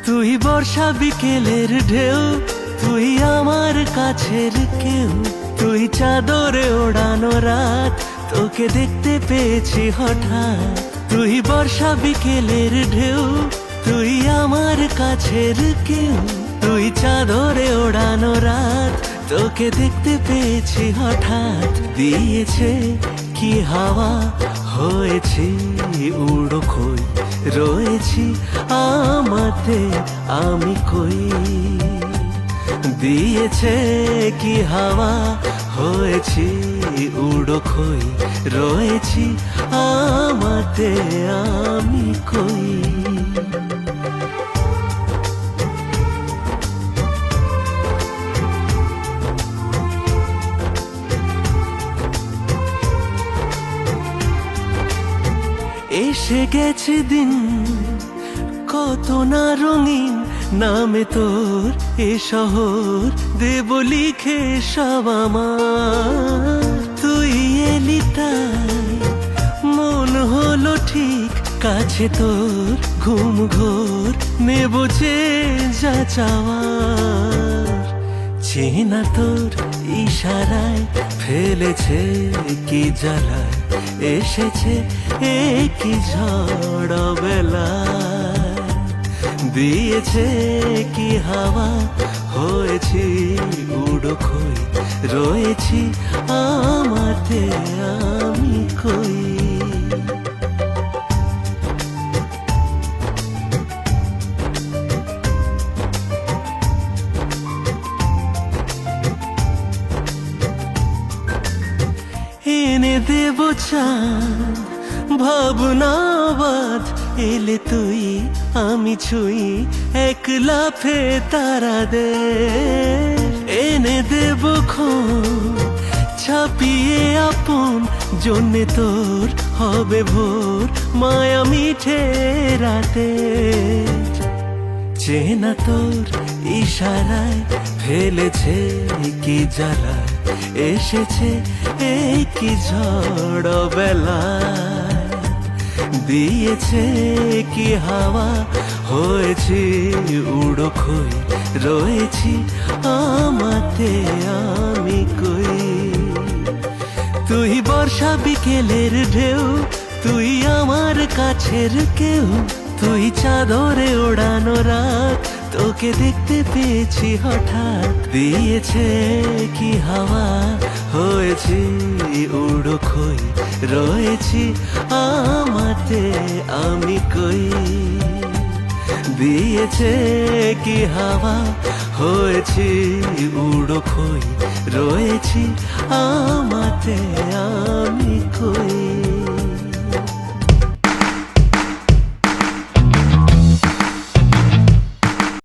তুই বর্ষা বিকেলের ঢেউ, তুই আমার কাছের কেউ। তুই চাদরে ওড়ানো রাত, তোকে দেখতে পেয়েছি হঠাৎ। তুই বর্ষা বিকেলের ঢেউ, তুই আমার কাছের কেউ। তুই চাদরে ওড়ানো রাত, তোকে দেখতে পেয়েছি হঠাৎ। দিয়েছে কি হাওয়া, হয়েছি উড়ো খই। রয়েছি আমাতে আমি কই। দিয়েছে কি হাওয়া, হয়েছি উড়ো খই। রয়েছি আমাতে আমি কই। এসে গেছে দিন কত না রঙিন, নামে তোর এ শহর দেব লিখে সব আমার। তুই এলি তাই মন হলো ঠিক কাছে তোর, ঘুম ঘোর নেব যে যা চাওয়ার। চেনা তোর ইশারায় ফেলেছে কি জ্বালায়, এসেছে কি ঝড় বেলায়। দিয়েছে কি হাওয়া, হয়েছি উড়ো খই। রয়েছি আমাতে আমি কই। এনে দেব চাঁদ ভাবনাবাদ, এলে তুই আমি ছুঁই এক লাফে তারা দে। এনে দেব খোঁজ ছাপিয়ে আপন, জন্যে তোর হবে ভোর মায়া মিঠে রাতে। চেনা তোর ইশারায় ফেলেছে কি জ্বালায়, এসেছে কি ঝড় বেলায়। দিয়েছে কি হাওয়া, হয়েছি উড়ো খই। রয়েছি আমাতে আমি কই। তুই বর্ষা বিকেলের ঢেউ, তুই আমার কাছের কেউ। তুই চাদরে ওড়ানো রাত, তোকে দেখতে পেয়েছি হঠাৎ। দিয়েছে কি হাওয়া, হয়েছি উড়ো খই। রয়েছি আমাতে আমি কই। দিয়েছে কি হাওয়া, হয়েছি উড়ো খই। রয়েছি আমাতে আমি কই।